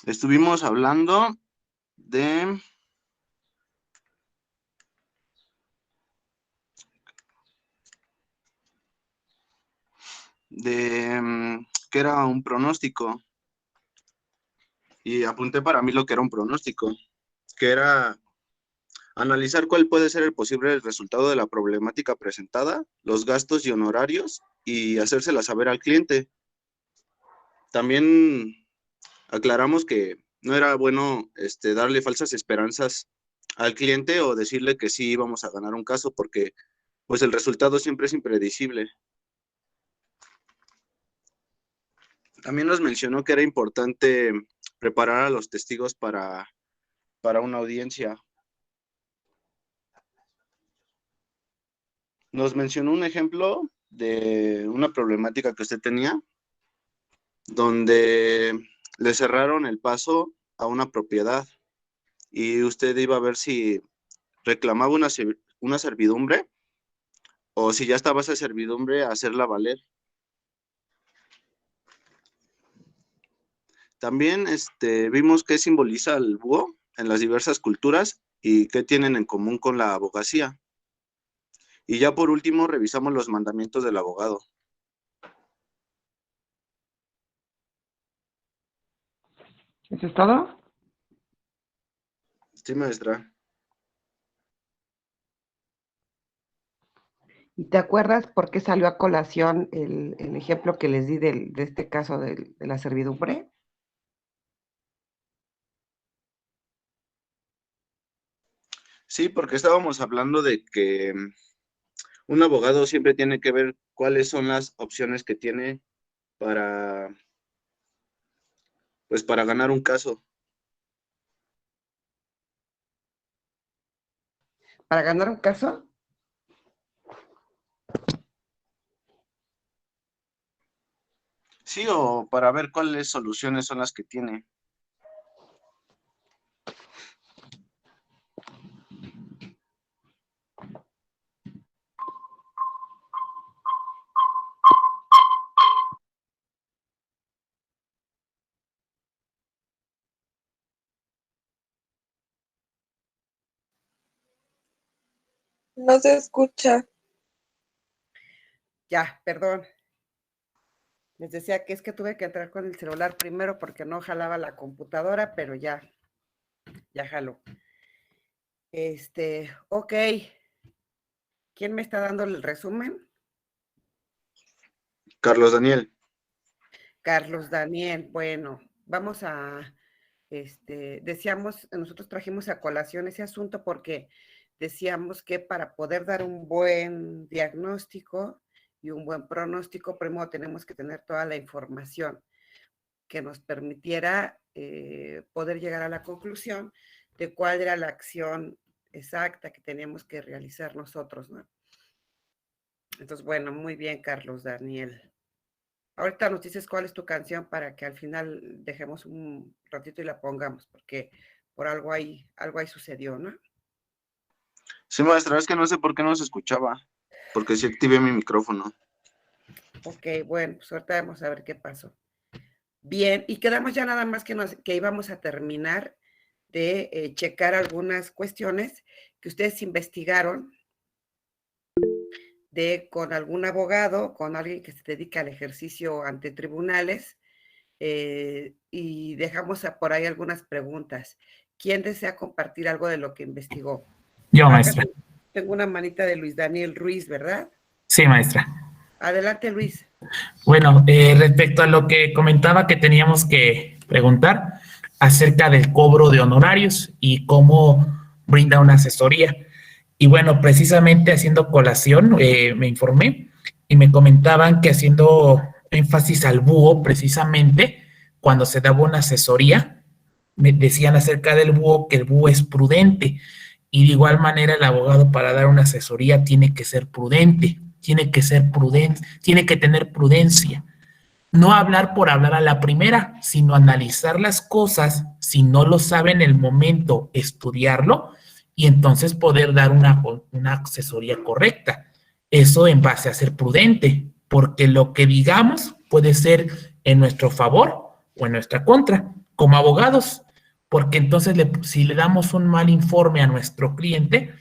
Estuvimos hablando de que era un pronóstico, y apunté para mí lo que era un pronóstico, que era analizar cuál puede ser el posible resultado de la problemática presentada, los gastos y honorarios, y hacérsela saber al cliente. También aclaramos que no era bueno darle falsas esperanzas al cliente o decirle que sí íbamos a ganar un caso, porque pues el resultado siempre es impredecible. También nos mencionó que era importante preparar a los testigos para una audiencia. Nos mencionó un ejemplo de una problemática que usted tenía, donde le cerraron el paso a una propiedad y usted iba a ver si reclamaba una servidumbre o si ya estaba esa servidumbre, hacerla valer. También vimos qué simboliza el búho en las diversas culturas y qué tienen en común con la abogacía. Y ya por último revisamos los mandamientos del abogado. ¿Eso es todo? Sí, maestra. ¿Y te acuerdas por qué salió a colación el ejemplo que les di de este caso de la servidumbre? Sí, porque estábamos hablando de que un abogado siempre tiene que ver cuáles son las opciones que tiene para, pues, para ganar un caso. ¿Para ganar un caso? Sí, o para ver cuáles soluciones son las que tiene. No se escucha. Ya, perdón. Les decía que es que tuve que entrar con el celular primero porque no jalaba la computadora, pero ya jaló. Ok. ¿Quién me está dando el resumen? Carlos Daniel. Carlos Daniel. Bueno, vamos a, decíamos, nosotros trajimos a colación ese asunto porque decíamos que para poder dar un buen diagnóstico y un buen pronóstico, primero tenemos que tener toda la información que nos permitiera poder llegar a la conclusión de cuál era la acción exacta que teníamos que realizar nosotros, ¿no? Entonces, bueno, muy bien, Carlos Daniel. Ahorita nos dices cuál es tu canción para que al final dejemos un ratito y la pongamos, porque por algo ahí sucedió, ¿no? Sí, maestra, es que no sé por qué no se escuchaba, porque sí activé mi micrófono. Ok, bueno, pues ahorita vamos a ver qué pasó. Bien, y quedamos ya nada más que íbamos a terminar de checar algunas cuestiones que ustedes investigaron con algún abogado, con alguien que se dedica al ejercicio ante tribunales, y dejamos por ahí algunas preguntas. ¿Quién desea compartir algo de lo que investigó? Yo, maestra. Tengo una manita de Luis Daniel Ruiz, ¿verdad? Sí, maestra. Adelante, Luis. Bueno, respecto a lo que comentaba que teníamos que preguntar acerca del cobro de honorarios y cómo brinda una asesoría. Y bueno, precisamente haciendo colación, me informé y me comentaban que haciendo énfasis al búho, precisamente cuando se daba una asesoría, me decían acerca del búho que el búho es prudente. Y de igual manera el abogado para dar una asesoría tiene que ser prudente, tiene que tener prudencia. No hablar por hablar a la primera, sino analizar las cosas, si no lo sabe en el momento, estudiarlo y entonces poder dar una asesoría correcta. Eso en base a ser prudente, porque lo que digamos puede ser en nuestro favor o en nuestra contra. como abogados, porque entonces si le damos un mal informe a nuestro cliente,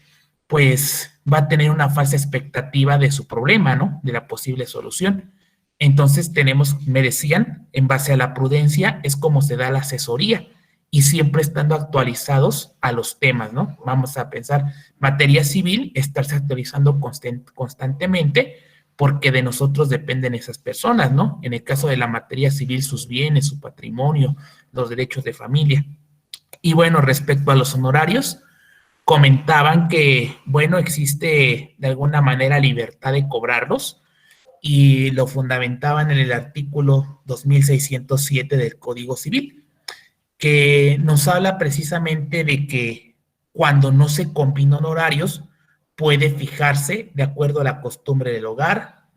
pues va a tener una falsa expectativa de su problema, ¿no? De la posible solución. Entonces me decían, en base a la prudencia, es como se da la asesoría y siempre estando actualizados a los temas, ¿no? Vamos a pensar, materia civil, estarse actualizando constantemente porque de nosotros dependen esas personas, ¿no? En el caso de la materia civil, sus bienes, su patrimonio, los derechos de familia. Y bueno, respecto a los honorarios, comentaban que, bueno, existe de alguna manera libertad de cobrarlos y lo fundamentaban en el artículo 2607 del Código Civil, que nos habla precisamente de que cuando no se combinan honorarios, puede fijarse de acuerdo a la costumbre del lugar,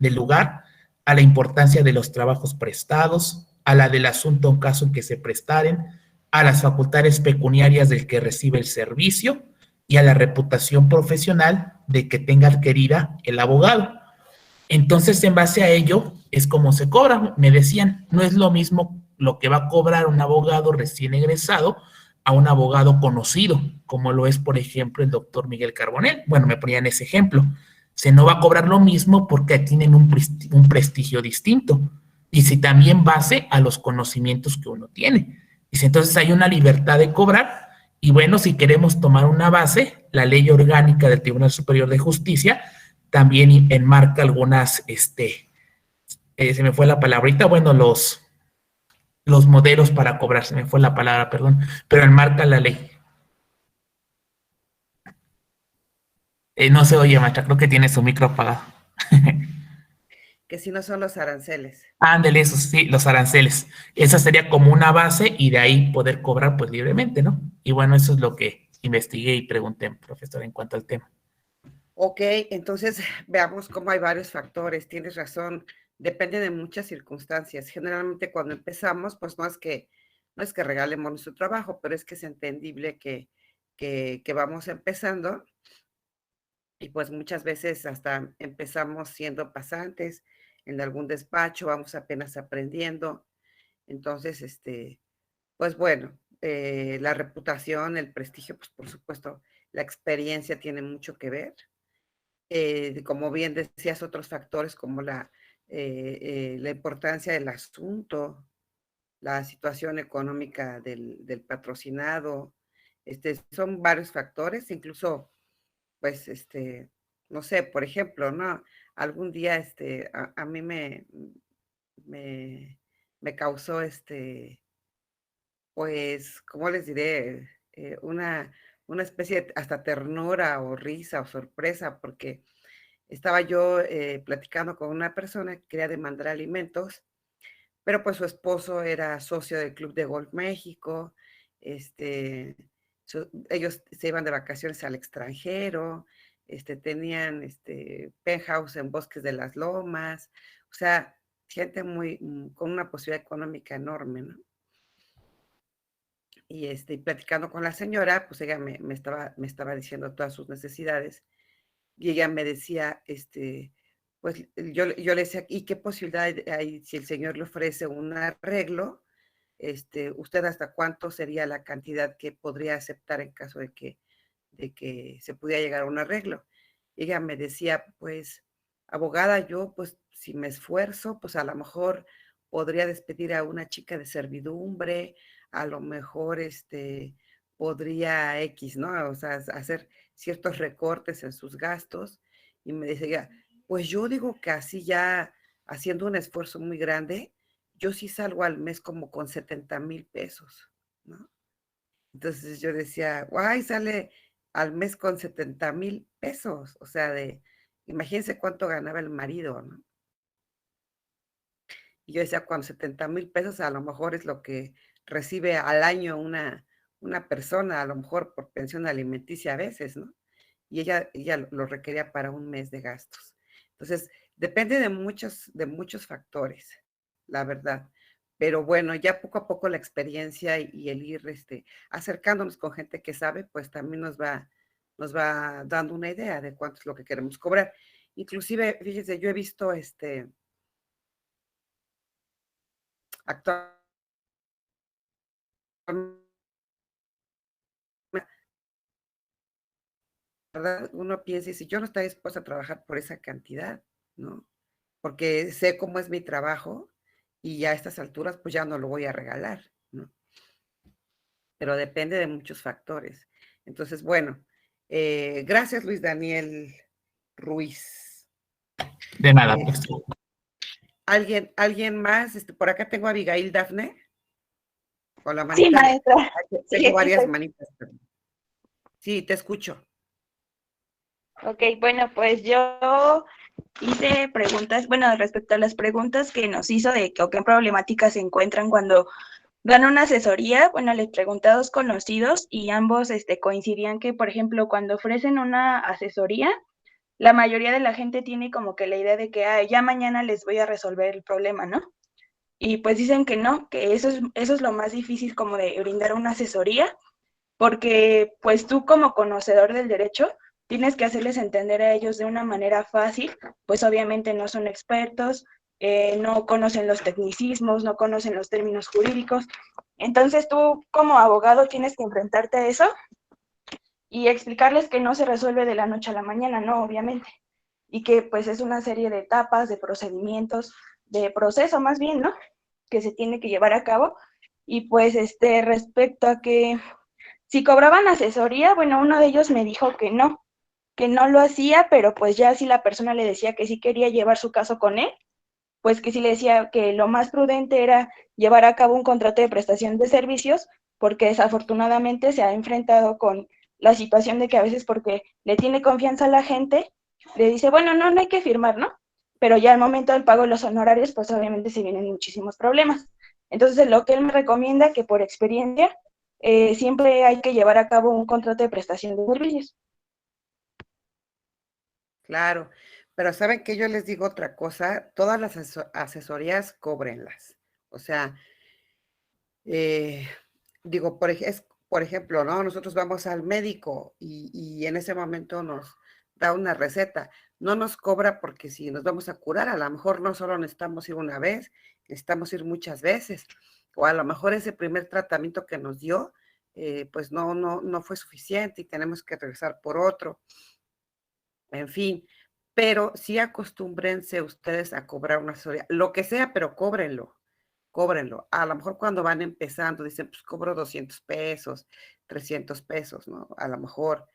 a la importancia de los trabajos prestados, a la del asunto en caso en que se prestaren, a las facultades pecuniarias del que recibe el servicio y a la reputación profesional de que tenga adquirida el abogado. Entonces, en base a ello, es como se cobra. Me decían, no es lo mismo lo que va a cobrar un abogado recién egresado a un abogado conocido, como lo es, por ejemplo, el doctor Miguel Carbonell. Bueno, me ponían ese ejemplo. Se no va a cobrar lo mismo porque tienen un prestigio distinto. Y si también base a los conocimientos que uno tiene. Dice, entonces hay una libertad de cobrar. Y bueno, si queremos tomar una base, la ley orgánica del Tribunal Superior de Justicia también enmarca algunas, se me fue la palabrita, bueno, los modelos para cobrar, se me fue la palabra, perdón, pero enmarca la ley. No se oye, maestra, creo que tiene su micro apagado. Que si no son los aranceles. Ándele, eso sí, los aranceles. Esa sería como una base y de ahí poder cobrar pues libremente, ¿no? Y bueno, eso es lo que investigué y pregunté, profesor, en cuanto al tema. Ok, entonces veamos cómo hay varios factores. Tienes razón, depende de muchas circunstancias. Generalmente cuando empezamos, pues no es que regalemos nuestro trabajo, pero es que es entendible que vamos empezando y pues muchas veces hasta empezamos siendo pasantes en algún despacho, vamos apenas aprendiendo. Entonces, pues bueno, la reputación, el prestigio, pues por supuesto, la experiencia tiene mucho que ver. Como bien decías, otros factores como la importancia del asunto, la situación económica del patrocinado, son varios factores, incluso, pues, no sé, por ejemplo, ¿no? Algún día, a mí me, me causó, pues, ¿cómo les diré? Una especie de hasta ternura o risa o sorpresa, porque estaba yo platicando con una persona que quería demandar alimentos, pero pues su esposo era socio del Club de Golf México, este, ellos se iban de vacaciones al extranjero, tenían penthouse en Bosques de las Lomas, o sea, gente con una posibilidad económica enorme, ¿no? Y platicando con la señora, pues ella me estaba diciendo todas sus necesidades y ella me decía, pues yo le decía, ¿y qué posibilidad hay si el señor le ofrece un arreglo? ¿Usted hasta cuánto sería la cantidad que podría aceptar en caso de que se pudiera llegar a un arreglo? Y ella me decía, pues, abogada, yo, pues, si me esfuerzo, pues a lo mejor podría despedir a una chica de servidumbre, a lo mejor, podría X, ¿no? O sea, hacer ciertos recortes en sus gastos. Y me decía, pues yo digo que así ya haciendo un esfuerzo muy grande, yo sí salgo al mes como con 70,000 pesos, ¿no? Entonces yo decía, guay, sale al mes con 70,000 pesos, o sea, imagínense cuánto ganaba el marido, ¿no? Y yo decía, con 70,000 pesos a lo mejor es lo que recibe al año una persona, a lo mejor por pensión alimenticia a veces, ¿no? Y ella lo requería para un mes de gastos. Entonces, depende de muchos factores, la verdad. Pero bueno, ya poco a poco la experiencia y el ir acercándonos con gente que sabe, pues también nos va dando una idea de cuánto es lo que queremos cobrar. Inclusive, fíjese, yo he visto actualmente ¿verdad? Uno piensa y dice, yo no estoy dispuesta a trabajar por esa cantidad, ¿no? Porque sé cómo es mi trabajo y ya a estas alturas pues ya no lo voy a regalar, ¿no? Pero depende de muchos factores. Entonces, bueno, gracias Luis Daniel Ruiz. De nada, pues. ¿Alguien más? Por acá tengo a Abigail Dafne. Con la Sí, manita. maestra. Sí, Tengo aquí varias estoy. manitas. Sí, te escucho. Ok, bueno, pues yo hice preguntas, bueno, respecto a las preguntas que nos hizo de o qué problemáticas se encuentran cuando dan una asesoría. Bueno, les pregunté a 2 conocidos y ambos coincidían que, por ejemplo, cuando ofrecen una asesoría, la mayoría de la gente tiene como que la idea de que ya mañana les voy a resolver el problema, ¿no? Y pues dicen que no, que eso es lo más difícil como de brindar una asesoría, porque pues tú como conocedor del derecho tienes que hacerles entender a ellos de una manera fácil, pues obviamente no son expertos, no conocen los tecnicismos, no conocen los términos jurídicos. Entonces tú como abogado tienes que enfrentarte a eso y explicarles que no se resuelve de la noche a la mañana, no, obviamente, y que pues es una serie de etapas, de procedimientos, de proceso más bien, ¿no? Que se tiene que llevar a cabo. Y pues respecto a que si cobraban asesoría, bueno, uno de ellos me dijo que no lo hacía, pero pues ya si la persona le decía que sí quería llevar su caso con él, pues que sí le decía que lo más prudente era llevar a cabo un contrato de prestación de servicios, porque desafortunadamente se ha enfrentado con la situación de que a veces porque le tiene confianza a la gente, le dice, bueno, no, no hay que firmar, ¿no? Pero ya al momento del pago de los honorarios, pues obviamente se vienen muchísimos problemas. Entonces, lo que él me recomienda, que por experiencia, siempre hay que llevar a cabo un contrato de prestación de servicios. Claro, pero ¿saben qué? Yo les digo otra cosa, todas las asesorías cóbrenlas. O sea, eh, digo, por ejemplo, ¿no? Nosotros vamos al médico y en ese momento nos da una receta. No nos cobra porque si nos vamos a curar, a lo mejor no solo necesitamos ir una vez, necesitamos ir muchas veces. O a lo mejor ese primer tratamiento que nos dio, pues no fue suficiente y tenemos que regresar por otro. En fin, pero sí acostúmbrense ustedes a cobrar una asesoría, lo que sea, pero cóbrenlo. A lo mejor cuando van empezando dicen, pues cobro 200 pesos, 300 pesos, ¿no? A lo mejor,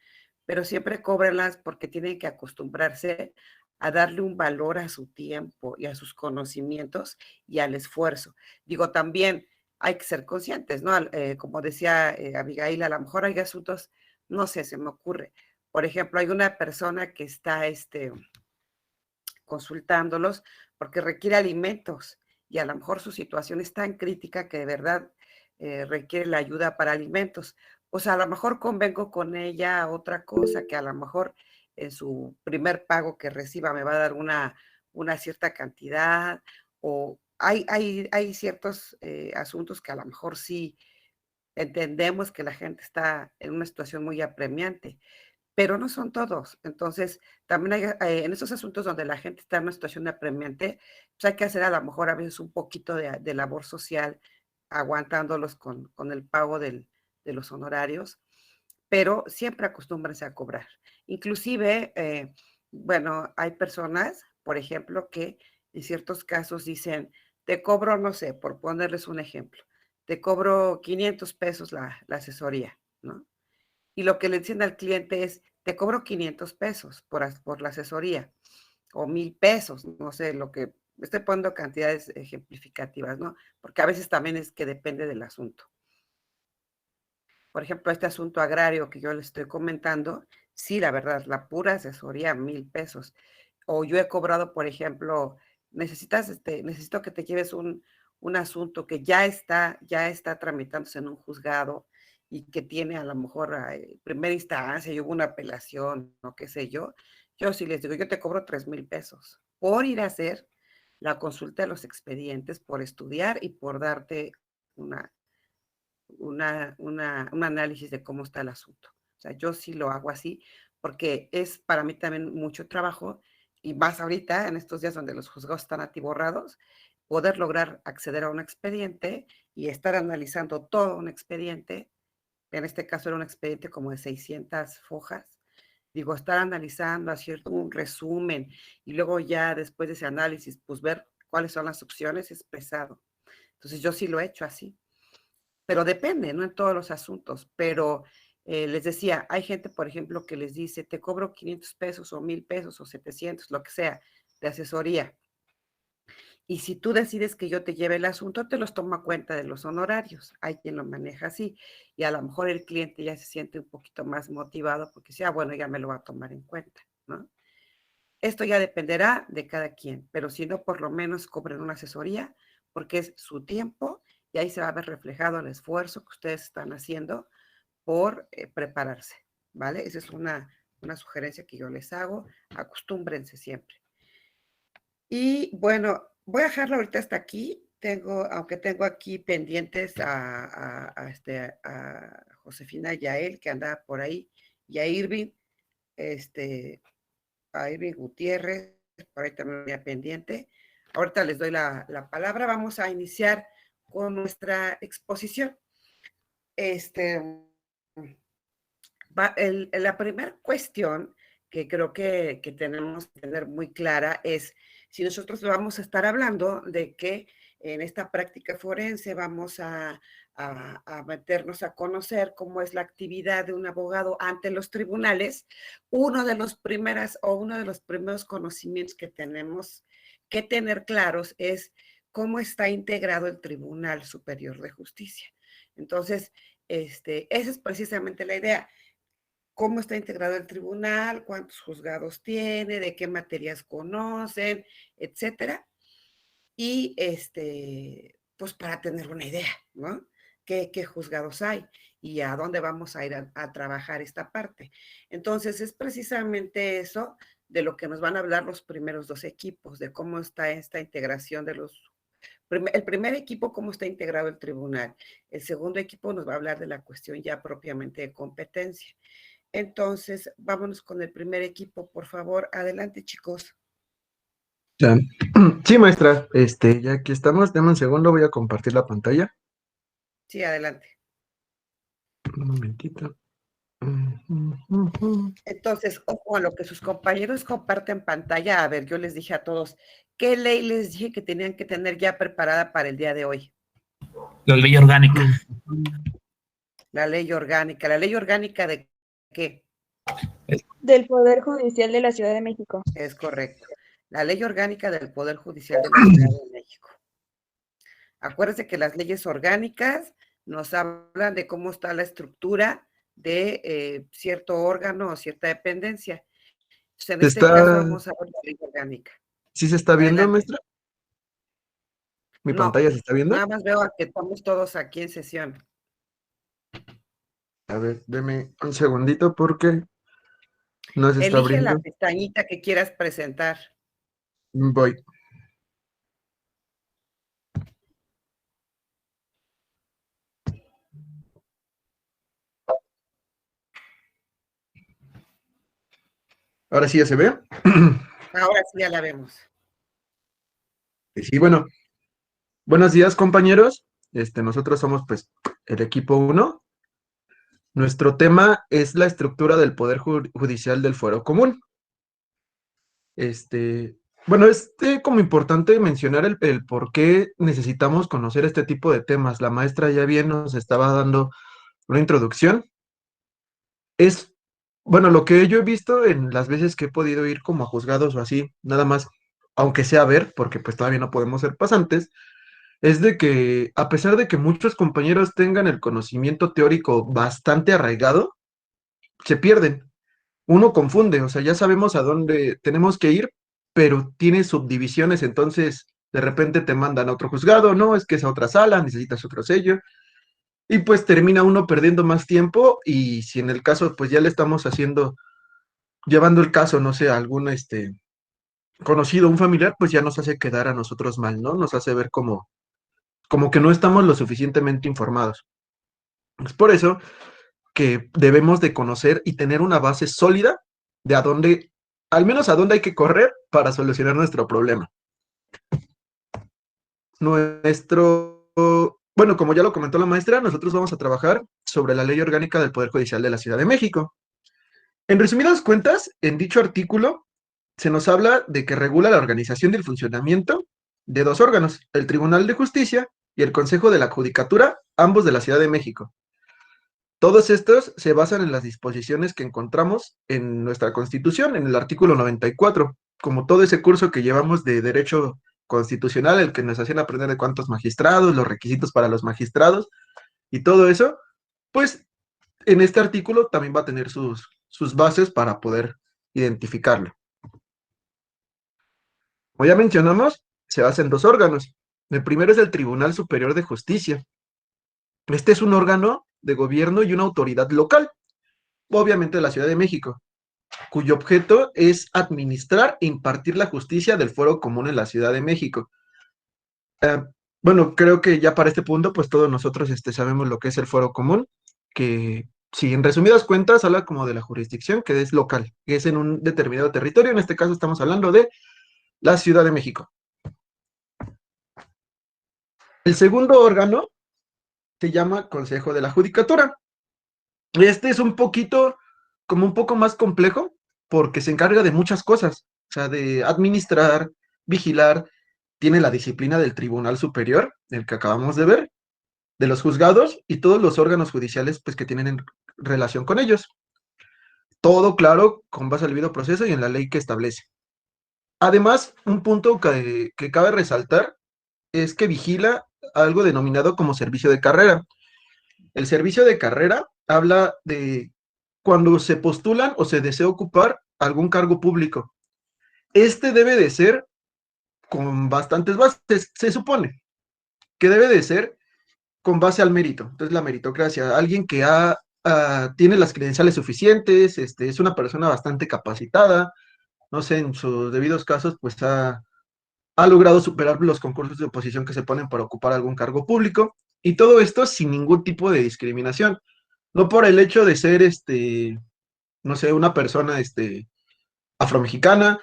pero siempre cóbrenlas porque tienen que acostumbrarse a darle un valor a su tiempo y a sus conocimientos y al esfuerzo. Digo, también hay que ser conscientes, ¿no? Como decía Abigail, a lo mejor hay asuntos, no sé, se me ocurre. Por ejemplo, hay una persona que está consultándolos porque requiere alimentos y a lo mejor su situación es tan crítica que de verdad requiere la ayuda para alimentos. Pues a lo mejor convengo con ella otra cosa que a lo mejor en su primer pago que reciba me va a dar una cierta cantidad o hay ciertos asuntos que a lo mejor sí entendemos que la gente está en una situación muy apremiante, pero no son todos. Entonces, también hay, en esos asuntos donde la gente está en una situación apremiante, pues hay que hacer a lo mejor a veces un poquito de labor social, aguantándolos con el pago de los honorarios, pero siempre acostúmbrense a cobrar. Inclusive, bueno, hay personas, por ejemplo, que en ciertos casos dicen, te cobro, no sé, por ponerles un ejemplo, te cobro 500 pesos la asesoría, ¿no? Y lo que le dicen al cliente es, te cobro 500 pesos por la asesoría, o 1000 pesos, no sé, lo que estoy poniendo cantidades ejemplificativas, ¿no? Porque a veces también es que depende del asunto. Por ejemplo, este asunto agrario que yo le estoy comentando, sí, la verdad, la pura asesoría, 1000 pesos. O yo he cobrado, por ejemplo, necesito que te lleves un asunto que ya está tramitándose en un juzgado y que tiene a lo mejor primera instancia y hubo una apelación, o qué sé yo. Yo sí les digo, yo te cobro 3000 pesos por ir a hacer la consulta de los expedientes, por estudiar y por darte una, un análisis de cómo está el asunto. O sea, yo sí lo hago así porque es para mí también mucho trabajo y más ahorita, en estos días donde los juzgados están atiborrados, poder lograr acceder a un expediente y estar analizando todo un expediente, en este caso era un expediente como de 600 fojas, digo, estar analizando, hacer un resumen y luego ya después de ese análisis, pues ver cuáles son las opciones es pesado. Entonces yo sí lo he hecho así, pero depende, no en todos los asuntos, pero les decía, hay gente, por ejemplo, que les dice, te cobro 500 pesos o 1000 pesos o 700, lo que sea, de asesoría. Y si tú decides que yo te lleve el asunto, te los tomo a cuenta de los honorarios. Hay quien lo maneja así. Y a lo mejor el cliente ya se siente un poquito más motivado porque dice, bueno, ya me lo va a tomar en cuenta, ¿no? Esto ya dependerá de cada quien, pero si no, por lo menos cobren una asesoría porque es su tiempo y ahí se va a ver reflejado el esfuerzo que ustedes están haciendo por prepararse, ¿vale? Esa es una sugerencia que yo les hago. Acostúmbrense siempre. Y bueno, voy a dejarlo ahorita hasta aquí. Aunque tengo aquí pendientes a Josefina Yael, que anda por ahí, y a Irving Gutiérrez, por ahí también había pendiente. Ahorita les doy la palabra. Vamos a iniciar con nuestra exposición. La primera cuestión que creo que tenemos que tener muy clara es si nosotros vamos a estar hablando de que en esta práctica forense vamos a meternos a conocer cómo es la actividad de un abogado ante los tribunales. Uno de los primeros conocimientos que tenemos que tener claros es cómo está integrado el Tribunal Superior de Justicia. Entonces, esa es precisamente la idea. Cómo está integrado el tribunal, cuántos juzgados tiene, de qué materias conocen, etcétera. Y pues para tener una idea, ¿no? ¿Qué juzgados hay y a dónde vamos a ir a trabajar esta parte? Entonces, es precisamente eso de lo que nos van a hablar los primeros dos equipos, de cómo está esta integración de el primer equipo, cómo está integrado el tribunal. El segundo equipo nos va a hablar de la cuestión ya propiamente de competencia. Entonces, vámonos con el primer equipo, por favor. Adelante, chicos. Ya. Sí, maestra, ya aquí estamos. Dame un segundo, voy a compartir la pantalla. Sí, adelante. Un momentito. Entonces, ojo a lo que sus compañeros comparten pantalla. A ver, yo les dije a todos, ¿qué ley les dije que tenían que tener ya preparada para el día de hoy? La ley orgánica. La ley orgánica. ¿La ley orgánica de qué? Del Poder Judicial de la Ciudad de México. Es correcto. La ley orgánica del Poder Judicial de la Ciudad de México. Acuérdense que las leyes orgánicas nos hablan de cómo está la estructura de cierto órgano o cierta dependencia. Entonces, en este caso vamos a ver la ley orgánica. ¿Sí se está viendo, Adelante. maestra? ¿Mi pantalla se está viendo? Nada más veo que estamos todos aquí en sesión. A ver, deme un segundito porque no se está Elige abriendo. la pestañita que quieras presentar. Voy. ¿Ahora sí ya se ve? Ahora sí ya la vemos. Sí, bueno. Buenos días, compañeros. Nosotros somos, pues, el equipo 1. Nuestro tema es la estructura del Poder Judicial del Fuero Común. Bueno, es como importante mencionar el por qué necesitamos conocer este tipo de temas. La maestra ya bien nos estaba dando una introducción. Bueno, lo que yo he visto en las veces que he podido ir como a juzgados o así, nada más, aunque sea ver, porque pues todavía no podemos ser pasantes, es de que a pesar de que muchos compañeros tengan el conocimiento teórico bastante arraigado, se pierden. Uno confunde, o sea, ya sabemos a dónde tenemos que ir, pero tiene subdivisiones, entonces de repente te mandan a otro juzgado, no, es que es a otra sala, necesitas otro sello, y pues termina uno perdiendo más tiempo, y si en el caso, pues ya le estamos llevando el caso, no sé, a algún conocido, un familiar, pues ya nos hace quedar a nosotros mal, ¿no? Nos hace ver como que no estamos lo suficientemente informados. Es por eso que debemos de conocer y tener una base sólida de al menos a dónde hay que correr para solucionar nuestro problema. Nuestro Bueno, como ya lo comentó la maestra, nosotros vamos a trabajar sobre la Ley Orgánica del Poder Judicial de la Ciudad de México. En resumidas cuentas, en dicho artículo se nos habla de que regula la organización y el funcionamiento de dos órganos, el Tribunal de Justicia y el Consejo de la Judicatura, ambos de la Ciudad de México. Todos estos se basan en las disposiciones que encontramos en nuestra Constitución, en el artículo 94, como todo ese curso que llevamos de Derecho Constitucional, el que nos hacían aprender de cuántos magistrados, los requisitos para los magistrados y todo eso, pues en este artículo también va a tener sus bases para poder identificarlo. Como ya mencionamos, se basa en dos órganos. El primero es el Tribunal Superior de Justicia. Este es un órgano de gobierno y una autoridad local, obviamente de la Ciudad de México, cuyo objeto es administrar e impartir la justicia del fuero común en la Ciudad de México. Bueno, creo que ya para este punto, pues todos nosotros sabemos lo que es el fuero común, que si en resumidas cuentas habla como de la jurisdicción que es local, que es en un determinado territorio, en este caso estamos hablando de la Ciudad de México. El segundo órgano se llama Consejo de la Judicatura. Este es un poquito, como un poco más complejo, porque se encarga de muchas cosas, o sea, de administrar, vigilar, tiene la disciplina del Tribunal Superior, el que acabamos de ver, de los juzgados y todos los órganos judiciales pues, que tienen en relación con ellos. Todo claro, con base al debido proceso y en la ley que establece. Además, un punto que cabe resaltar es que vigila algo denominado como servicio de carrera. El servicio de carrera habla de cuando se postulan o se desea ocupar algún cargo público. Este debe de ser con bastantes bases, se supone que debe de ser con base al mérito. Entonces, la meritocracia, alguien que tiene las credenciales suficientes, es una persona bastante capacitada, no sé, en sus debidos casos, pues ha logrado superar los concursos de oposición que se ponen para ocupar algún cargo público, y todo esto sin ningún tipo de discriminación. No por el hecho de ser, no sé, una persona, afromexicana,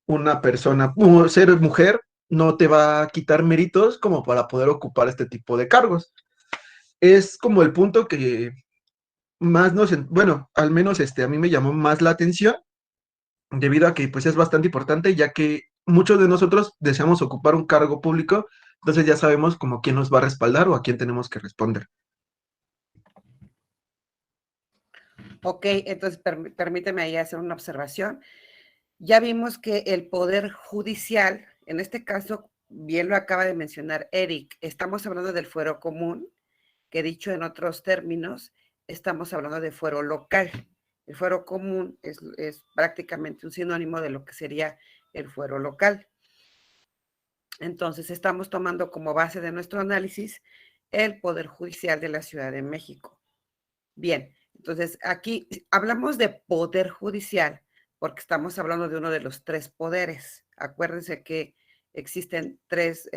una persona, ser mujer, no te va a quitar méritos como para poder ocupar este tipo de cargos. Es como el punto que más bueno, al menos a mí me llamó más la atención, debido a que pues es bastante importante, ya que muchos de nosotros deseamos ocupar un cargo público, entonces ya sabemos como quién nos va a respaldar o a quién tenemos que responder. Ok, entonces permíteme ahí hacer una observación. Ya vimos que el Poder Judicial, en este caso, bien lo acaba de mencionar Eric, estamos hablando del fuero común, que dicho en otros términos, estamos hablando de fuero local. El fuero común es prácticamente un sinónimo de lo que sería el fuero local. Entonces, estamos tomando como base de nuestro análisis el Poder Judicial de la Ciudad de México. Bien, entonces aquí hablamos de Poder Judicial porque estamos hablando de uno de los tres poderes. Acuérdense que existen tres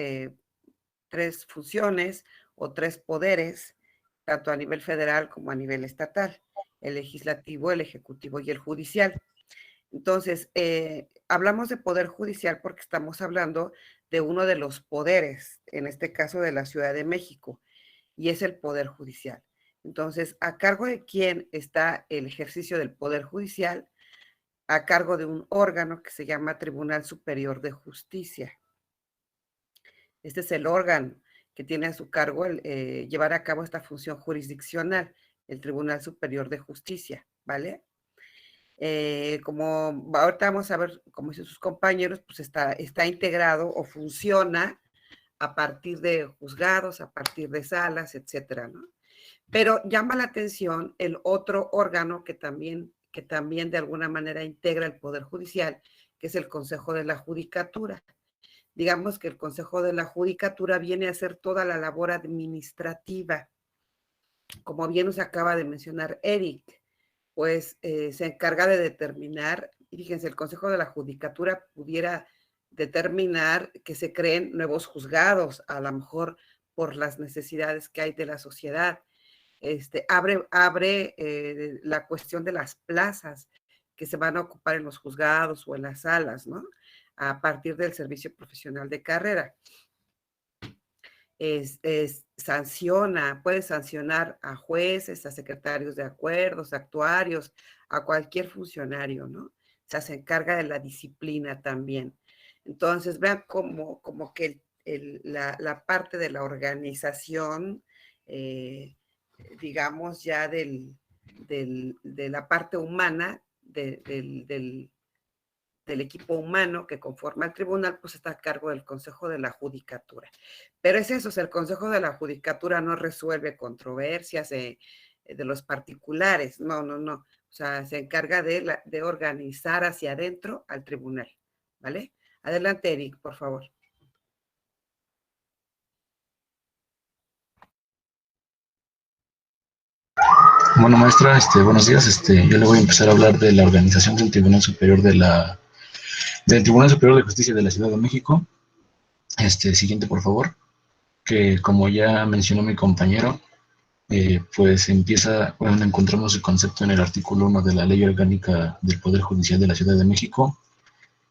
funciones o tres poderes, tanto a nivel federal como a nivel estatal: el legislativo, el ejecutivo y el judicial. Entonces, hablamos de Poder Judicial porque estamos hablando de uno de los poderes, en este caso de la Ciudad de México, y es el Poder Judicial. Entonces, ¿a cargo de quién está el ejercicio del Poder Judicial? A cargo de un órgano que se llama Tribunal Superior de Justicia. Este es el órgano que tiene a su cargo llevar a cabo esta función jurisdiccional, el Tribunal Superior de Justicia, ¿vale? Como ahorita vamos a ver, como dicen sus compañeros, pues está integrado o funciona a partir de juzgados, a partir de salas, etcétera, ¿no? Pero llama la atención el otro órgano que también de alguna manera integra el Poder Judicial, que es el Consejo de la Judicatura. Digamos que el Consejo de la Judicatura viene a hacer toda la labor administrativa. Como bien nos acaba de mencionar Eric, pues se encarga de determinar, y fíjense, el Consejo de la Judicatura pudiera determinar que se creen nuevos juzgados, a lo mejor por las necesidades que hay de la sociedad. Abre la cuestión de las plazas que se van a ocupar en los juzgados o en las salas, ¿no? A partir del servicio profesional de carrera. sanciona, puede sancionar a jueces, a secretarios de acuerdos, actuarios, a cualquier funcionario, ¿no? O sea, se encarga de la disciplina también. Entonces, vean como que la parte de la organización, digamos, ya de la parte humana, del equipo humano que conforma el tribunal, pues está a cargo del Consejo de la Judicatura. Pero es eso, o sea, el Consejo de la Judicatura no resuelve controversias de los particulares, no. O sea, se encarga de organizar hacia adentro al tribunal, ¿vale? Adelante, Eric, por favor. Bueno, maestra, buenos días. Yo le voy a empezar a hablar de la organización del Tribunal Superior del Tribunal Superior de Justicia de la Ciudad de México. Siguiente, por favor. Que como ya mencionó mi compañero, pues encontramos el concepto en el artículo 1 de la Ley Orgánica del Poder Judicial de la Ciudad de México.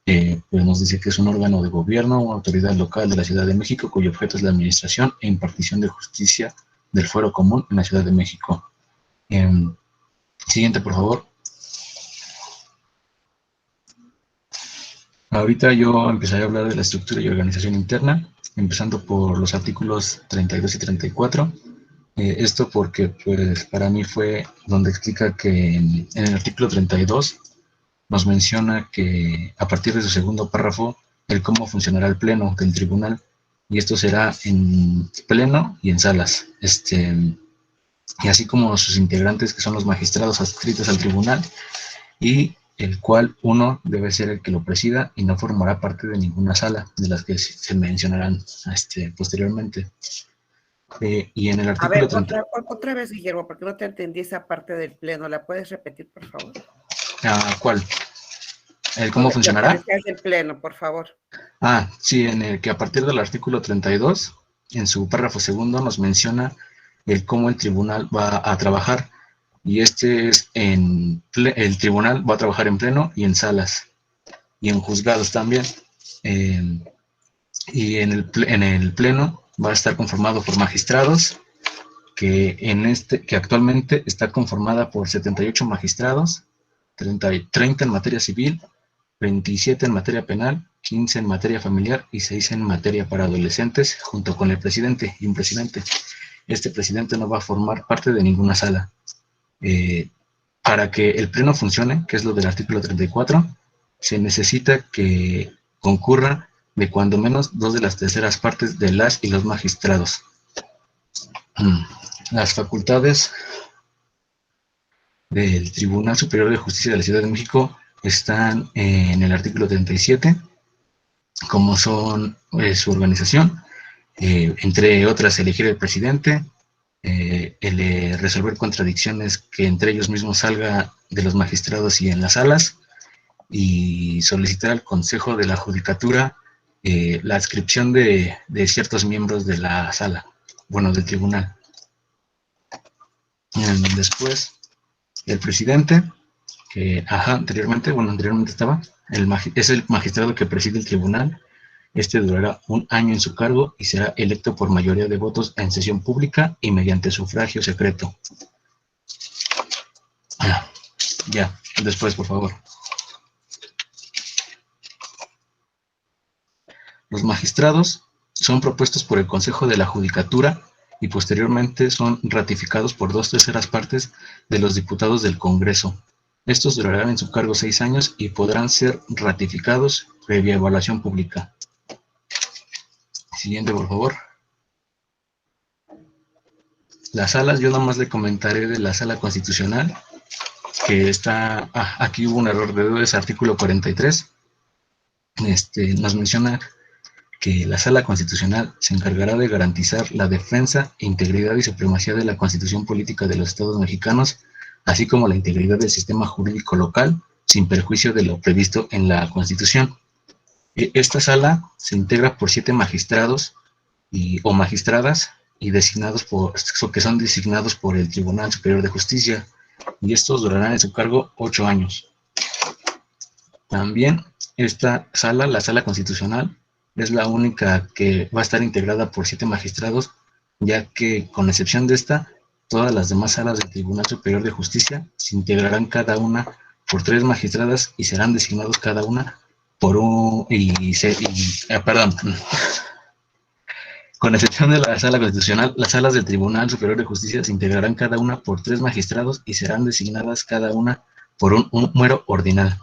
Pues nos dice que es un órgano de gobierno, una autoridad local de la Ciudad de México, cuyo objeto es la administración e impartición de justicia del fuero común en la Ciudad de México. Siguiente, por favor. Ahorita yo empezaré a hablar de la estructura y organización interna, empezando por los artículos 32 y 34. Esto porque, pues, para mí fue donde explica que en el artículo 32 nos menciona que a partir de su segundo párrafo, el cómo funcionará el pleno del tribunal, y esto será en pleno y en salas. Y así como sus integrantes, que son los magistrados adscritos al tribunal, y el cual uno debe ser el que lo presida y no formará parte de ninguna sala de las que se mencionarán posteriormente. Y en el artículo... A ver, otra vez, Guillermo, porque no te entendí esa parte del pleno. ¿La puedes repetir, por favor? ¿Cuál? ¿El cómo funcionará? El pleno, por favor. Sí, en el que a partir del artículo 32, en su párrafo segundo, nos menciona el cómo el tribunal va a trabajar, y el tribunal va a trabajar en pleno y en salas, y en juzgados también, y en el pleno va a estar conformado por magistrados, que actualmente está conformada por 78 magistrados, 30 en materia civil, 27 en materia penal, 15 en materia familiar y 6 en materia para adolescentes, junto con el presidente y un presidente. Este presidente no va a formar parte de ninguna sala. Para que el pleno funcione, que es lo del artículo 34, se necesita que concurra de cuando menos 2 de las terceras partes de las y los magistrados. Las facultades del Tribunal Superior de Justicia de la Ciudad de México están en el artículo 37, como son su organización, entre otras, elegir el presidente, resolver contradicciones que entre ellos mismos salga de los magistrados y en las salas, y solicitar al Consejo de la Judicatura la adscripción de ciertos miembros de la sala, del tribunal. Después, el presidente, que anteriormente estaba, es el magistrado que preside el tribunal. Durará 1 año en su cargo y será electo por mayoría de votos en sesión pública y mediante sufragio secreto. Después, por favor. Los magistrados son propuestos por el Consejo de la Judicatura y posteriormente son ratificados por 2 terceras partes de los diputados del Congreso. Estos durarán en su cargo 6 años y podrán ser ratificados previa evaluación pública. Siguiente, por favor. Las salas, yo nomás le comentaré de la sala constitucional, que está... aquí hubo un error de dedo, es artículo 43. Nos menciona que la sala constitucional se encargará de garantizar la defensa, integridad y supremacía de la Constitución política de los estados mexicanos, así como la integridad del sistema jurídico local, sin perjuicio de lo previsto en la Constitución. Esta sala se integra por 7 magistrados o magistradas y que son designados por el Tribunal Superior de Justicia, y estos durarán en su cargo 8 años. También esta sala, la sala constitucional, es la única que va a estar integrada por 7 magistrados, ya que con excepción de esta, todas las demás salas del Tribunal Superior de Justicia se integrarán cada una por 3 magistradas y serán designados cada una por perdón, con excepción de la Sala Constitucional, las salas del Tribunal Superior de Justicia se integrarán cada una por 3 magistrados y serán designadas cada una por un número ordinal.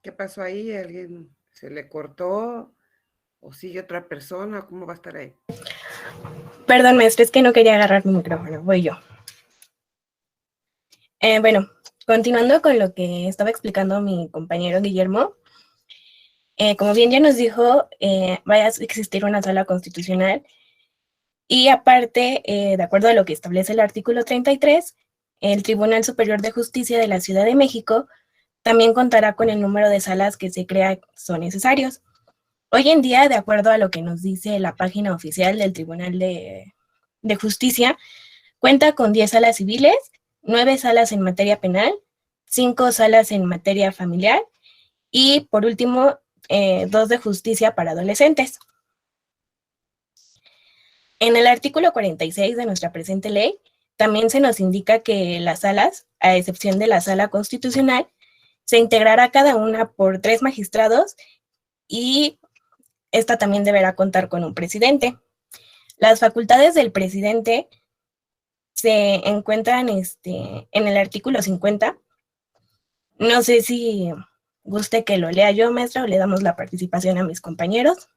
¿Qué pasó ahí? ¿Alguien se le cortó? ¿O sigue otra persona? ¿Cómo va a estar ahí? Perdón, maestro, es que no quería agarrar mi micrófono, voy yo. Bueno, continuando con lo que estaba explicando mi compañero Guillermo, como bien ya nos dijo, va a existir una sala constitucional y aparte, de acuerdo a lo que establece el artículo 33, el Tribunal Superior de Justicia de la Ciudad de México también contará con el número de salas que se crea son necesarios. Hoy en día, de acuerdo a lo que nos dice la página oficial del Tribunal de Justicia, cuenta con 10 salas civiles, 9 salas en materia penal, 5 salas en materia familiar y, por último, 2 de justicia para adolescentes. En el artículo 46 de nuestra presente ley, también se nos indica que las salas, a excepción de la sala constitucional, se integrará cada una por 3 magistrados y esta también deberá contar con un presidente. Las facultades del presidente se encuentran en el artículo 50. No sé si guste que lo lea yo, maestra, o le damos la participación a mis compañeros.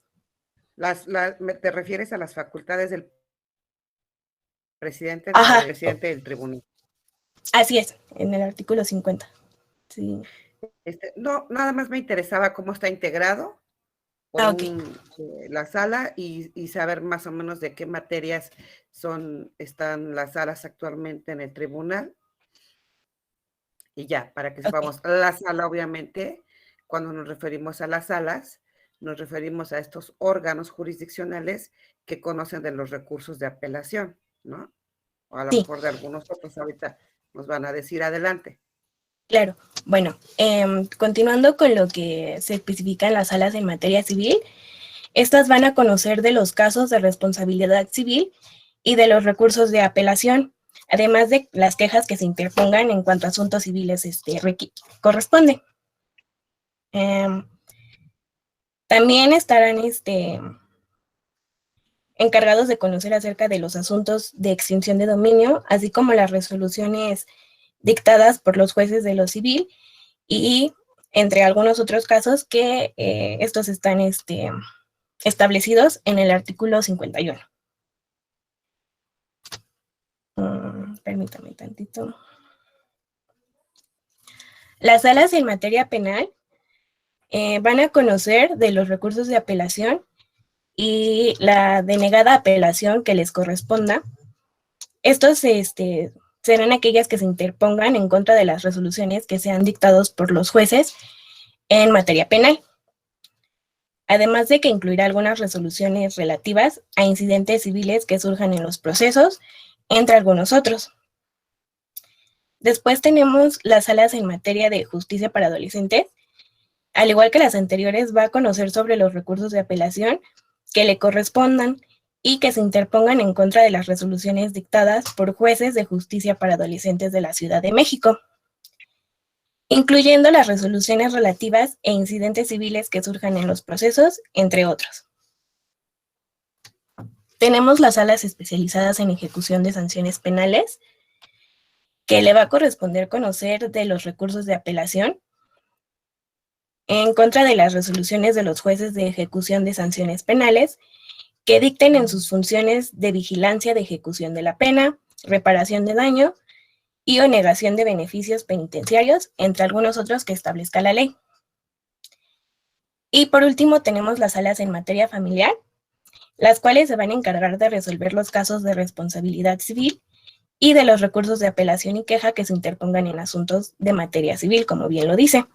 ¿Te refieres a las facultades del presidente, Ajá. del presidente del tribunal? Así es, en el artículo 50. Sí. No, nada más me interesaba cómo está integrado por la sala y saber más o menos de qué materias están las salas actualmente en el tribunal. Y ya, para que sepamos, la sala, obviamente, cuando nos referimos a las salas, nos referimos a estos órganos jurisdiccionales que conocen de los recursos de apelación, ¿no? O a lo mejor de algunos otros ahorita nos van a decir adelante. Claro. Bueno, continuando con lo que se especifica en las salas en materia civil, estas van a conocer de los casos de responsabilidad civil y de los recursos de apelación, además de las quejas que se interpongan en cuanto a asuntos civiles corresponden. También estarán encargados de conocer acerca de los asuntos de extinción de dominio, así como las resoluciones dictadas por los jueces de lo civil y entre algunos otros casos que estos están establecidos en el artículo 51. Permítame tantito. Las salas en materia penal van a conocer de los recursos de apelación y la denegada apelación que les corresponda. Estos serán aquellas que se interpongan en contra de las resoluciones que sean dictados por los jueces en materia penal. Además de que incluirá algunas resoluciones relativas a incidentes civiles que surjan en los procesos, entre algunos otros. Después tenemos las salas en materia de justicia para adolescentes. Al igual que las anteriores, va a conocer sobre los recursos de apelación que le correspondan y que se interpongan en contra de las resoluciones dictadas por jueces de justicia para adolescentes de la Ciudad de México, incluyendo las resoluciones relativas e incidentes civiles que surjan en los procesos, entre otros. Tenemos las salas especializadas en ejecución de sanciones penales, que le va a corresponder conocer de los recursos de apelación en contra de las resoluciones de los jueces de ejecución de sanciones penales que dicten en sus funciones de vigilancia de ejecución de la pena, reparación de daño y o negación de beneficios penitenciarios, entre algunos otros que establezca la ley. Y por último tenemos las salas en materia familiar, las cuales se van a encargar de resolver los casos de responsabilidad civil y de los recursos de apelación y queja que se interpongan en asuntos de materia civil, como bien lo dice.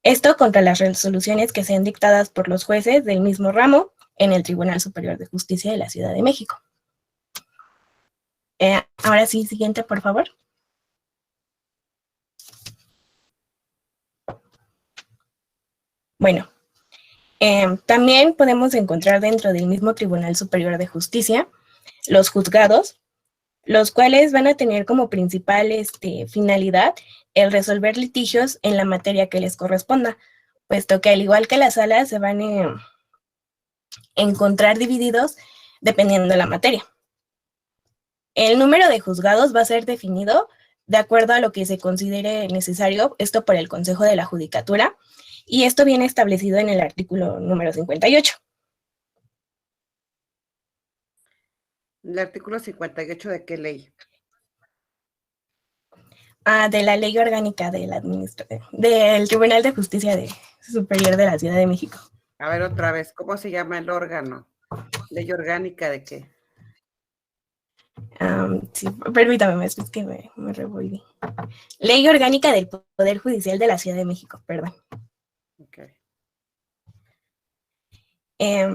Esto contra las resoluciones que sean dictadas por los jueces del mismo ramo en el Tribunal Superior de Justicia de la Ciudad de México. Ahora sí, siguiente, por favor. Bueno, también podemos encontrar dentro del mismo Tribunal Superior de Justicia los juzgados, los cuales van a tener como principal finalidad el resolver litigios en la materia que les corresponda, puesto que al igual que las salas se van a encontrar divididos dependiendo de la materia. El número de juzgados va a ser definido de acuerdo a lo que se considere necesario, esto por el Consejo de la Judicatura, y esto viene establecido en el artículo número 58. ¿El artículo 58 de qué ley? De la Ley Orgánica del Tribunal de Justicia Superior de la Ciudad de México. A ver, otra vez, ¿cómo se llama el órgano? ¿Ley orgánica de qué? Sí, permítame, es que me revolví. Ley Orgánica del Poder Judicial de la Ciudad de México, perdón. Okay.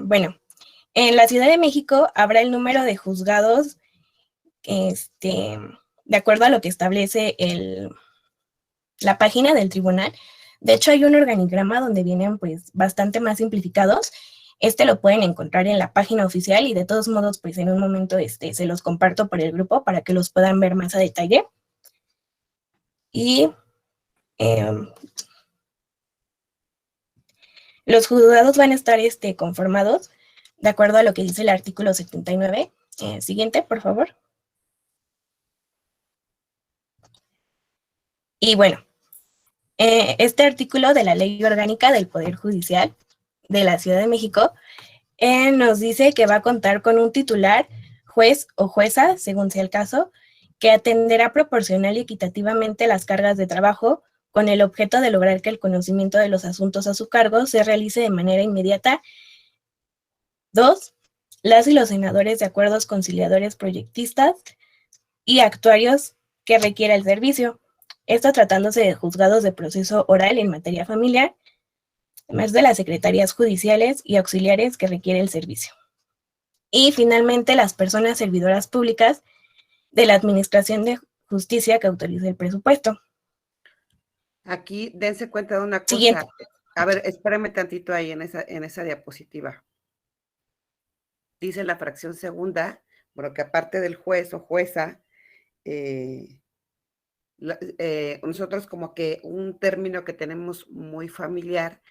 Bueno, en la Ciudad de México habrá el número de juzgados de acuerdo a lo que establece la página del tribunal. De hecho, hay un organigrama donde vienen pues bastante más simplificados. Lo pueden encontrar en la página oficial y de todos modos, pues en un momento se los comparto por el grupo para que los puedan ver más a detalle. Y los juzgados van a estar conformados de acuerdo a lo que dice el artículo 79. Siguiente, por favor. Y bueno, este artículo de la Ley Orgánica del Poder Judicial de la Ciudad de México nos dice que va a contar con un titular, juez o jueza, según sea el caso, que atenderá proporcional y equitativamente las cargas de trabajo con el objeto de lograr que el conocimiento de los asuntos a su cargo se realice de manera inmediata. 2. Las y los senadores de acuerdos conciliadores proyectistas y actuarios que requiera el servicio. Esto tratándose de juzgados de proceso oral en materia familiar, además de las secretarías judiciales y auxiliares que requiere el servicio. Y finalmente, las personas servidoras públicas de la Administración de Justicia que autorice el presupuesto. Aquí dense cuenta de una cosa. Siguiente. A ver, espérame tantito ahí en esa diapositiva. Dice la fracción segunda, bueno, que aparte del juez o jueza, nosotros como que un término que tenemos muy familiar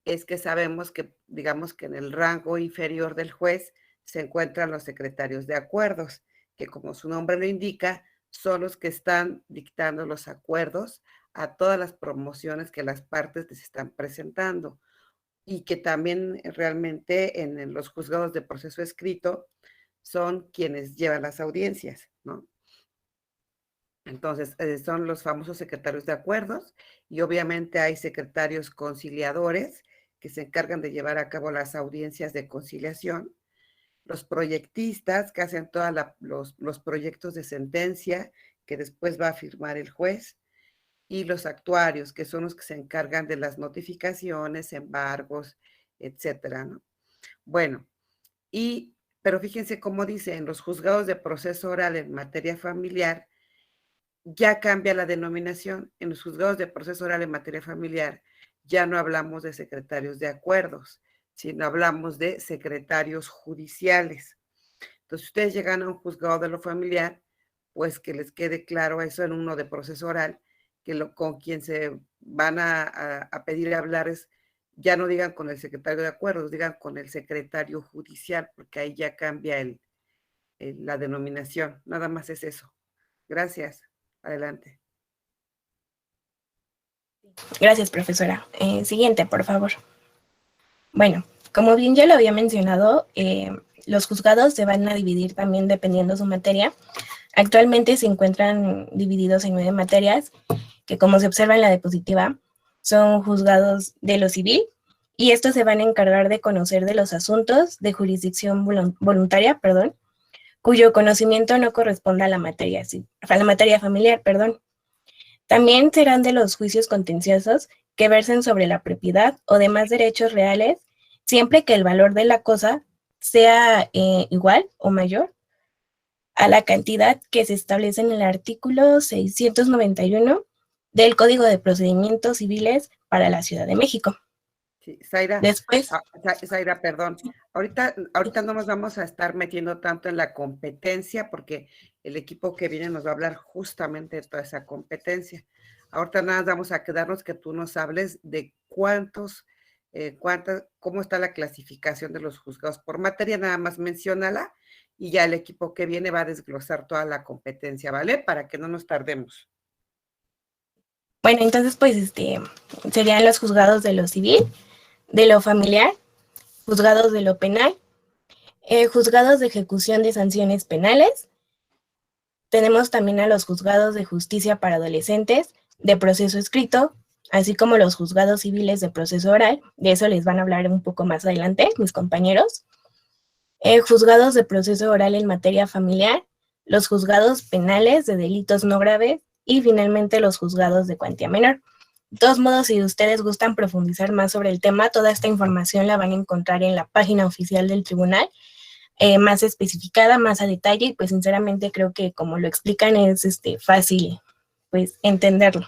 es que sabemos que, digamos que en el rango inferior del juez se encuentran los secretarios de acuerdos, que como su nombre lo indica, son los que están dictando los acuerdos a todas las promociones que las partes les están presentando, y que también realmente en los juzgados de proceso escrito son quienes llevan las audiencias, ¿no? Entonces, son los famosos secretarios de acuerdos, y obviamente hay secretarios conciliadores que se encargan de llevar a cabo las audiencias de conciliación, los proyectistas que hacen todos los proyectos de sentencia que después va a firmar el juez, y los actuarios, que son los que se encargan de las notificaciones, embargos, etcétera, ¿no? Bueno, pero fíjense cómo dice, en los juzgados de proceso oral en materia familiar, ya cambia la denominación. En los juzgados de proceso oral en materia familiar ya no hablamos de secretarios de acuerdos, sino hablamos de secretarios judiciales. Entonces, si ustedes llegan a un juzgado de lo familiar, pues que les quede claro eso en uno de proceso oral, que con quien se van a pedir hablar es, ya no digan con el secretario de acuerdos, digan con el secretario judicial, porque ahí ya cambia la denominación. Nada más es eso. Gracias. Adelante. Gracias, profesora. Siguiente, por favor. Bueno, como bien ya lo había mencionado, los juzgados se van a dividir también dependiendo su materia. Actualmente se encuentran divididos en 9 materias, que como se observa en la diapositiva, son juzgados de lo civil, y estos se van a encargar de conocer de los asuntos de jurisdicción voluntaria, cuyo conocimiento no corresponda a la materia, a la materia familiar, perdón. También serán de los juicios contenciosos que versen sobre la propiedad o demás derechos reales, siempre que el valor de la cosa sea igual o mayor a la cantidad que se establece en el artículo 691 del Código de Procedimientos Civiles para la Ciudad de México. Sí, Zaira, Después, Zaira, perdón. Ahorita no nos vamos a estar metiendo tanto en la competencia porque el equipo que viene nos va a hablar justamente de toda esa competencia. Ahorita nada más vamos a quedarnos que tú nos hables de cómo está la clasificación de los juzgados por materia, nada más menciónala y ya el equipo que viene va a desglosar toda la competencia, ¿vale? Para que no nos tardemos. bueno, entonces pues serían los juzgados de lo civil, de lo familiar, juzgados de lo penal, juzgados de ejecución de sanciones penales. Tenemos también a los juzgados de justicia para adolescentes, de proceso escrito, así como los juzgados civiles de proceso oral. De eso les van a hablar un poco más adelante mis compañeros. Juzgados de proceso oral en materia familiar, los juzgados penales de delitos no graves y finalmente los juzgados de cuantía menor. De todos modos, si ustedes gustan profundizar más sobre el tema, toda esta información la van a encontrar en la página oficial del tribunal, más especificada, más a detalle, y pues sinceramente creo que como lo explican es fácil pues entenderlo.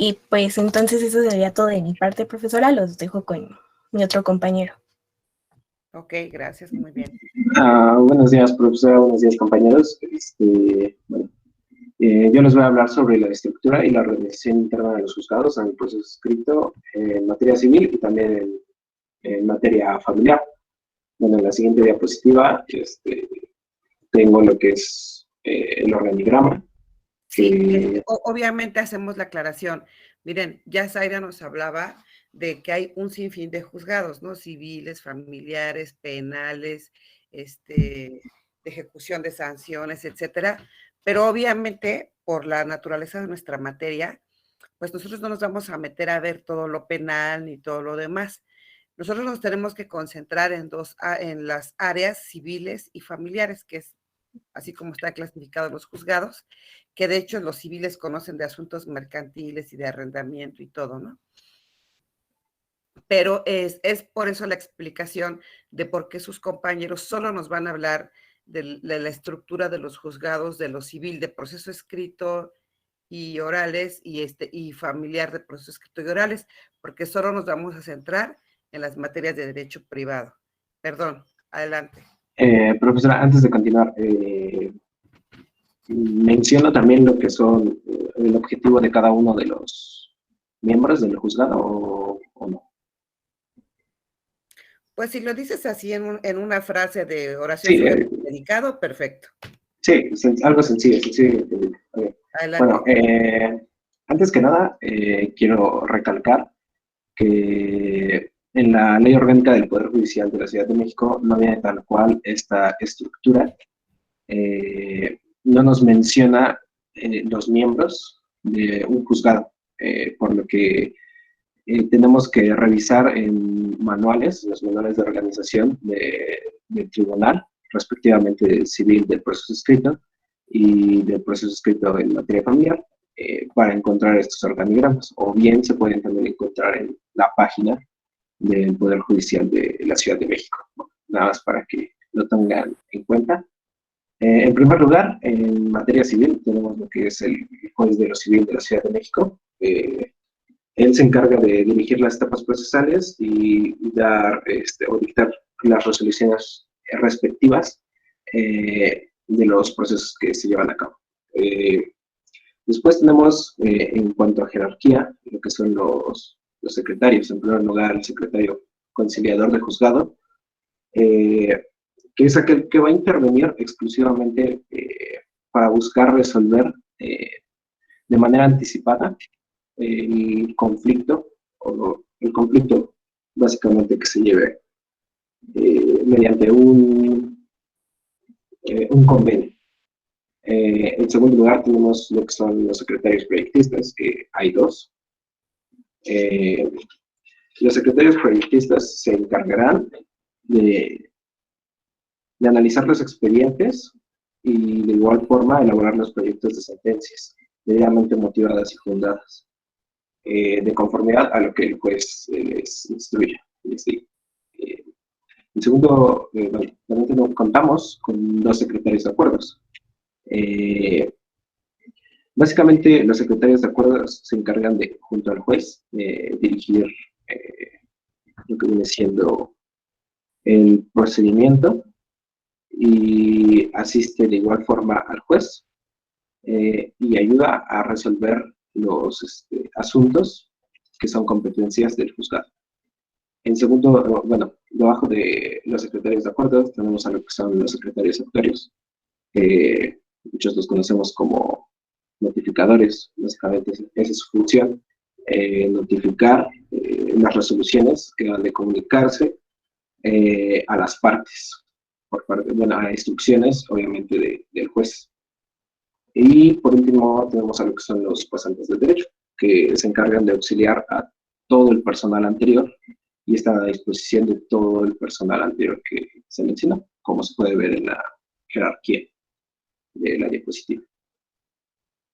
Y pues entonces eso sería todo de mi parte, profesora. Los dejo con mi otro compañero. Ok, gracias, muy bien. Buenos días, profesora, buenos días, compañeros. Yo les voy a hablar sobre la estructura y la organización interna de los juzgados en el proceso escrito en materia civil y también en materia familiar. Bueno, en la siguiente diapositiva tengo lo que es el organigrama. Sí, obviamente hacemos la aclaración. Miren, ya Zaira nos hablaba de que hay un sinfín de juzgados, ¿no? Civiles, familiares, penales, de ejecución de sanciones, etcétera. Pero obviamente, por la naturaleza de nuestra materia, pues nosotros no nos vamos a meter a ver todo lo penal ni todo lo demás. Nosotros nos tenemos que concentrar en las áreas civiles y familiares, que es así como está clasificado los juzgados, que de hecho los civiles conocen de asuntos mercantiles y de arrendamiento y todo, ¿no? Pero es por eso la explicación de por qué sus compañeros solo nos van a hablar de la estructura de los juzgados, de lo civil, de proceso escrito y orales, y familiar de proceso escrito y orales, porque solo nos vamos a centrar en las materias de derecho privado. Perdón, adelante. Profesora, antes de continuar, menciona también lo que son el objetivo de cada uno de los miembros del juzgado o no. Pues si lo dices así en una frase de oración dedicado, perfecto. Sí, algo sencillo. Bueno, antes que nada, quiero recalcar que en la Ley Orgánica del Poder Judicial de la Ciudad de México no viene tal cual esta estructura. No nos menciona los miembros de un juzgado, por lo que tenemos que revisar en manuales, los manuales de organización del tribunal, respectivamente del civil, del proceso escrito y del proceso escrito en materia familiar, para encontrar estos organigramas, o bien se pueden también encontrar en la página del Poder Judicial de la Ciudad de México. Bueno, nada más para que lo tengan en cuenta. En primer lugar, en materia civil, tenemos lo que es el juez de lo civil de la Ciudad de México. Él se encarga de dirigir las etapas procesales y dar o dictar las resoluciones respectivas de los procesos que se llevan a cabo. Después tenemos, en cuanto a jerarquía, lo que son los secretarios. En primer lugar, el secretario conciliador de juzgado, que es aquel que va a intervenir exclusivamente para buscar resolver de manera anticipada el conflicto básicamente que se lleve mediante un convenio. En segundo lugar, tenemos lo que son los secretarios proyectistas, que hay dos. Los secretarios proyectistas se encargarán de analizar los expedientes y de igual forma elaborar los proyectos de sentencias, debidamente motivadas y fundadas, de conformidad a lo que el juez les instruya. En segundo, también contamos con dos secretarios de acuerdos. Básicamente, los secretarios de acuerdos se encargan de, junto al juez, dirigir lo que viene siendo el procedimiento y asiste de igual forma al juez y ayuda a resolver los asuntos que son competencias del juzgado. En segundo, bueno, debajo de los secretarios de acuerdos tenemos a lo que son los secretarios actuarios, que muchos los conocemos como notificadores. Básicamente esa es su función, notificar las resoluciones que han de comunicarse a las partes, por parte, bueno, a instrucciones, obviamente, del juez. Y por último, tenemos a lo que son los pasantes del derecho, que se encargan de auxiliar a todo el personal anterior y están a disposición de todo el personal anterior que se mencionó, como se puede ver en la jerarquía de la diapositiva.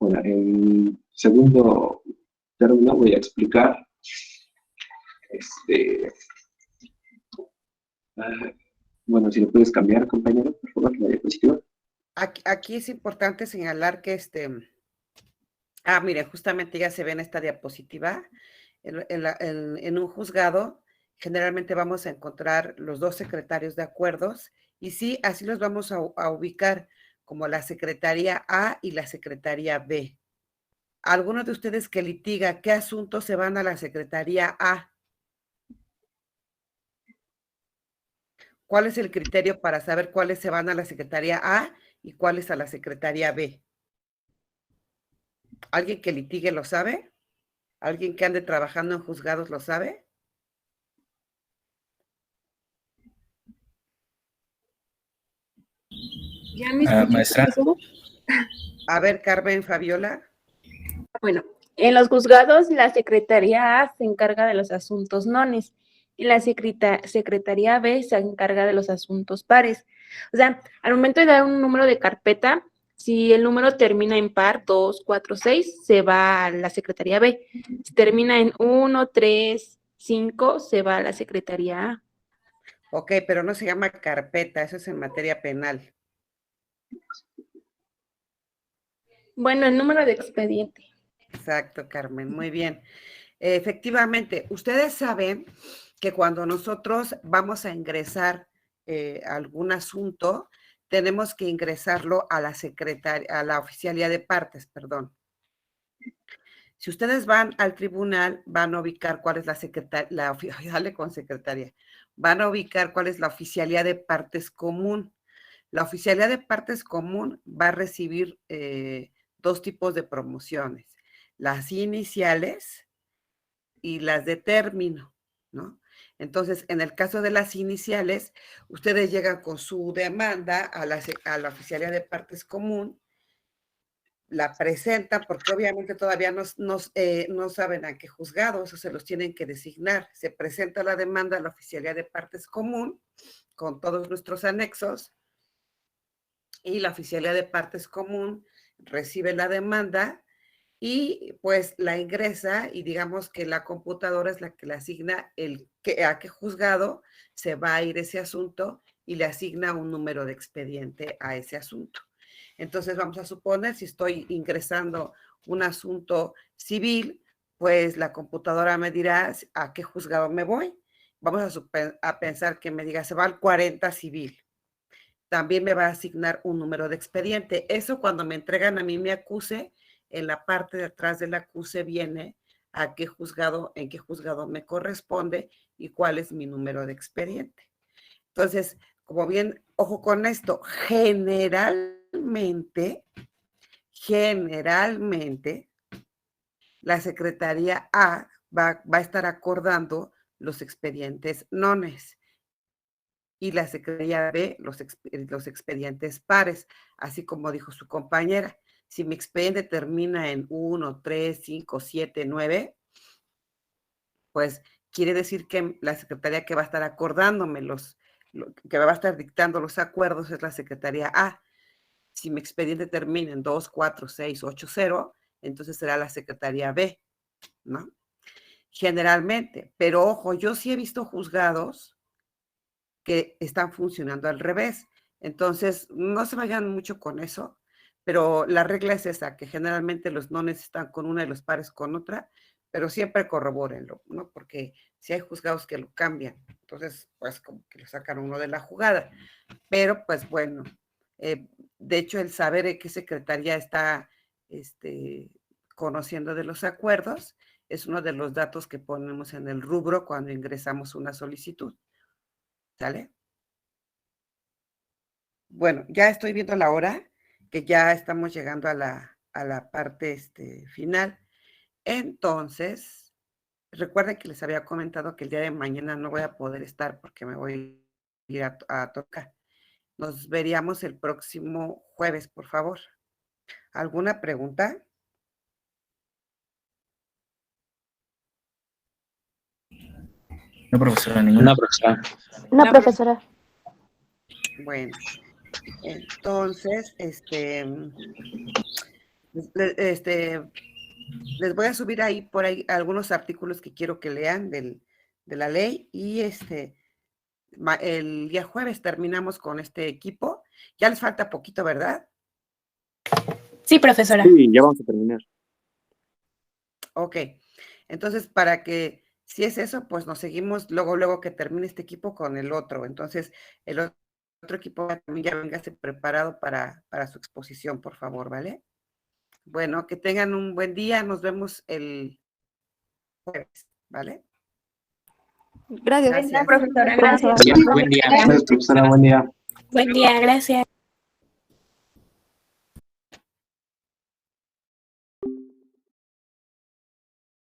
Bueno, en segundo término voy a explicar bueno, si lo puedes cambiar, compañero, por favor, la diapositiva. Aquí es importante señalar que mire, justamente ya se ve en esta diapositiva, en un juzgado, generalmente vamos a encontrar los dos secretarios de acuerdos, y sí, así los vamos a ubicar como la secretaría A y la secretaría B. ¿Alguno de ustedes que litiga qué asuntos se van a la secretaría A? ¿Cuál es el criterio para saber cuáles se van a la secretaría A y cuáles a la secretaría B? ¿Alguien que litigue lo sabe? ¿Alguien que ande trabajando en juzgados lo sabe? ¿Ya me escuchas, Maestra. profesora? A ver, Carmen, Fabiola. Bueno, en los juzgados la Secretaría A se encarga de los asuntos nones y la Secretaría B se encarga de los asuntos pares. O sea, al momento de dar un número de carpeta, si el número termina en par, 2, 4, 6, se va a la Secretaría B. Si termina en 1, 3, 5, se va a la Secretaría A. Ok, pero no se llama carpeta, eso es en materia penal. Bueno, el número de expediente. Exacto, Carmen, muy bien. Efectivamente, ustedes saben que cuando nosotros vamos a ingresar algún asunto, tenemos que ingresarlo a la oficialía de partes, perdón. Si ustedes van al tribunal, van a ubicar cuál es van a ubicar cuál es la oficialía de partes común. La oficialía de partes común va a recibir dos tipos de promociones, las iniciales y las de término, ¿no? Entonces, en el caso de las iniciales, ustedes llegan con su demanda a la oficialía de partes común, la presentan, porque obviamente todavía no saben a qué juzgado, eso se los tienen que designar. Se presenta la demanda a la oficialía de partes común, con todos nuestros anexos, y la oficialía de partes común recibe la demanda y pues la ingresa, y digamos que la computadora es la que le asigna a qué juzgado se va a ir ese asunto y le asigna un número de expediente a ese asunto. Entonces vamos a suponer, si estoy ingresando un asunto civil, pues la computadora me dirá a qué juzgado me voy. Vamos a pensar que me diga, se va al 40 civil. También me va a asignar un número de expediente. Eso cuando me entregan a mí mi acuse, en la parte de atrás del acuse viene en qué juzgado me corresponde y cuál es mi número de expediente. Entonces, como bien, ojo con esto, generalmente, la Secretaría A va a estar acordando los expedientes nones y la Secretaría B los expedientes pares, así como dijo su compañera. Si mi expediente termina en 1, 3, 5, 7, 9, pues quiere decir que la secretaría que va a estar acordándome que va a estar dictando los acuerdos es la Secretaría A. Si mi expediente termina en 2, 4, 6, 8, 0, entonces será la Secretaría B, ¿no? Generalmente, pero ojo, yo sí he visto juzgados que están funcionando al revés. Entonces, no se vayan mucho con eso, pero la regla es esa, que generalmente los nones están con una y los pares con otra, pero siempre corrobórenlo, ¿no? Porque si hay juzgados que lo cambian, entonces, pues como que lo sacan uno de la jugada. Pero, pues bueno, de hecho, el saber qué secretaría está conociendo de los acuerdos es uno de los datos que ponemos en el rubro cuando ingresamos una solicitud. ¿Sale? Bueno, ya estoy viendo la hora, que ya estamos llegando a la parte final. Entonces, recuerden que les había comentado que el día de mañana no voy a poder estar porque me voy a ir a tocar. Nos veríamos el próximo jueves, por favor. ¿Alguna pregunta? No, profesora, ninguna. Una profesora. Una profesora. Bueno, entonces, les voy a subir ahí por ahí algunos artículos que quiero que lean de la ley y el día jueves terminamos con este equipo. Ya les falta poquito, ¿verdad? Sí, profesora. Sí, ya vamos a terminar. Ok, entonces para que, si es eso, pues nos seguimos luego que termine este equipo con el otro. Entonces, el otro equipo también ya véngase preparado para su exposición, por favor, ¿vale? Bueno, que tengan un buen día. Nos vemos el jueves, ¿vale? Gracias. Gracias. Profesora, gracias. Buen día. Gracias, profesora. Buen día. Buen día, gracias.